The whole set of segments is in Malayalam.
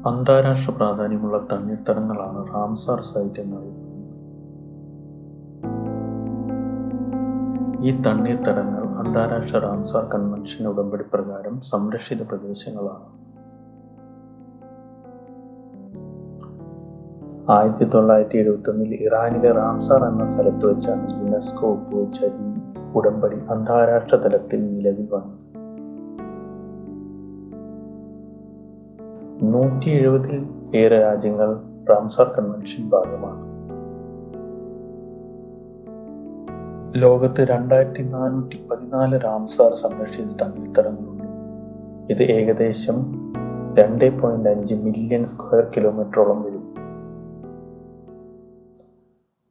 അന്താരാഷ്ട്ര പ്രാധാന്യമുള്ള തണ്ണീർത്തടങ്ങളാണ് റാംസാർ സൈറ്റ് എന്നറിയപ്പെടുന്നത്. ഈ തണ്ണീർത്തടങ്ങൾ അന്താരാഷ്ട്ര റാംസാർ കൺവെൻഷൻ ഉടമ്പടി പ്രകാരം സംരക്ഷിത പ്രദേശങ്ങളാണ്. 1971 ഇറാനിലെ റാംസാർ എന്ന സ്ഥലത്ത് വെച്ചാണ് യുനെസ്കോ ഒപ്പുവെച്ച ഈ ഉടമ്പടി അന്താരാഷ്ട്ര തലത്തിൽ നിലവിൽ വന്നത്. 170 ഏറെ രാജ്യങ്ങൾ റാംസാർ കൺവെൻഷൻ ഭാഗമാണ്. ലോകത്ത് 2414 റാംസാർ സംരക്ഷിത തണ്ണീർത്തടങ്ങളുണ്ട്. ഇത് ഏകദേശം 2.5 മില്യൺ സ്ക്വയർ കിലോമീറ്ററോളം വരും.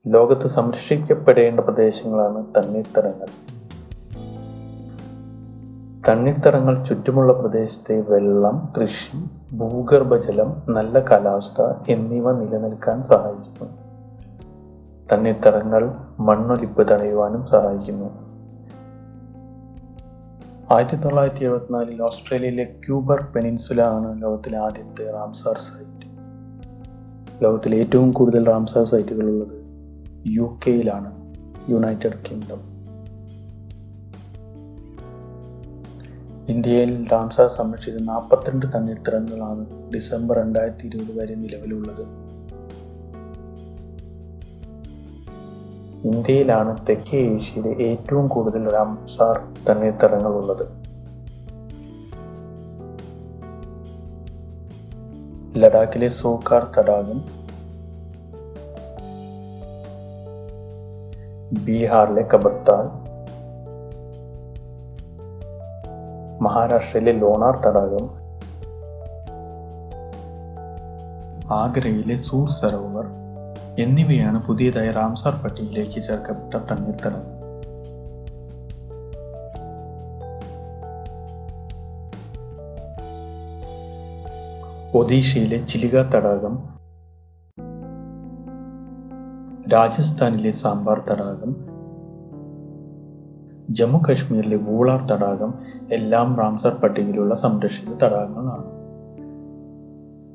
ലോകത്ത് സംരക്ഷിക്കപ്പെടേണ്ട പ്രദേശങ്ങളാണ് തണ്ണീർത്തടങ്ങൾ. തണ്ണീർത്തടങ്ങൾ ചുറ്റുമുള്ള പ്രദേശത്തെ വെള്ളം, കൃഷി, ഭൂഗർഭജലം, നല്ല കാലാവസ്ഥ എന്നിവ നിലനിൽക്കാൻ സഹായിക്കുന്നു. തണ്ണീർത്തടങ്ങൾ മണ്ണൊലിപ്പ് തടയുവാനും സഹായിക്കുന്നു. 1974 ഓസ്ട്രേലിയയിലെ ക്യൂബർ പെനിൻസുല ആണ് ലോകത്തിലെ ആദ്യത്തെ റാംസാർ സൈറ്റ്. ലോകത്തിലെ ഏറ്റവും കൂടുതൽ റാംസാർ സൈറ്റുകളുള്ളത് UK-യിലാണ്, യുണൈറ്റഡ് കിങ്ഡം. ഇന്ത്യയിൽ റാംസാർ സംരക്ഷിച്ച 42 തണ്ണീർത്തടങ്ങളാണ് ഡിസംബർ 2020 വരെ നിലവിലുള്ളത്. ഇന്ത്യയിലാണ് തെക്കേ ഏഷ്യയിലെ ഏറ്റവും കൂടുതൽ റാംസാർ തണ്ണീർത്തടങ്ങൾ ഉള്ളത്. ലഡാക്കിലെ സോക്കാർ തടാകം, ബീഹാറിലെ കബർത്താൽ, മഹാരാഷ്ട്രയിലെ ലോണാർ തടാകം, ആഗ്രയിലെ സൂർ സരോവർ എന്നിവയാണ് പുതിയതായി റാംസാർ പട്ടികയിലേക്ക് ചേർക്കപ്പെട്ട തണ്ണീർത്തടങ്ങൾ. ഒഡീഷയിലെ ചിലിക തടാകം, രാജസ്ഥാനിലെ സാമ്പാർ തടാകം, ജമ്മു കാശ്മീരിലെ വൂളാർ തടാകം എല്ലാം റാംസാർ പട്ടികയിലുള്ള സംരക്ഷിത തടാകങ്ങളാണ്.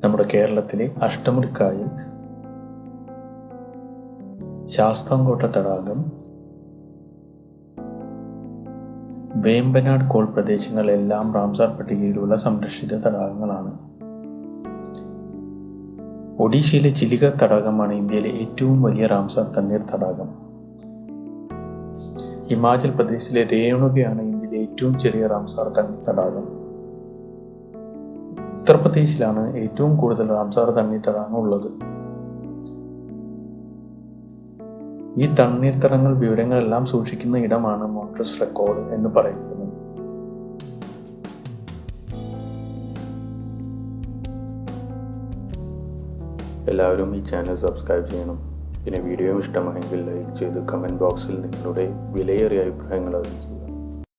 നമ്മുടെ കേരളത്തിലെ അഷ്ടമുടിക്കായൽ, ശാസ്താംകോട്ട തടാകം, വേമ്പനാട് കോൾ പ്രദേശങ്ങൾ എല്ലാം റാംസാർ പട്ടികയിലുള്ള സംരക്ഷിത തടാകങ്ങളാണ്. ഒഡീഷയിലെ ചിലിക തടാകമാണ് ഇന്ത്യയിലെ ഏറ്റവും വലിയ റാംസാർ തണ്ണീർ തടാകം. ഹിമാചൽ പ്രദേശിലെ രേണുകയാണ് ഇന്ത്യയിലെ ഏറ്റവും ചെറിയ റാംസാർ തണ്ണീർ തടാകം. ഉത്തർപ്രദേശിലാണ് ഏറ്റവും കൂടുതൽ റാംസാർ തണ്ണീർ തടാകം ഉള്ളത്. ഈ തണ്ണീർത്തടങ്ങൾ വിവരങ്ങളെല്ലാം സൂക്ഷിക്കുന്ന ഇടമാണ് മോൺട്രസ് റെക്കോർഡ് എന്ന് പറയുന്നത്. എല്ലാവരും ഈ ചാനൽ സബ്സ്ക്രൈബ് ചെയ്യണം. പിന്നെ വീഡിയോ ഇഷ്ടമായെങ്കിൽ ലൈക്ക് ചെയ്ത് കമൻറ്റ് ബോക്സിൽ നിങ്ങളുടെ വിലയേറിയ അഭിപ്രായങ്ങൾ അറിയിക്കുക.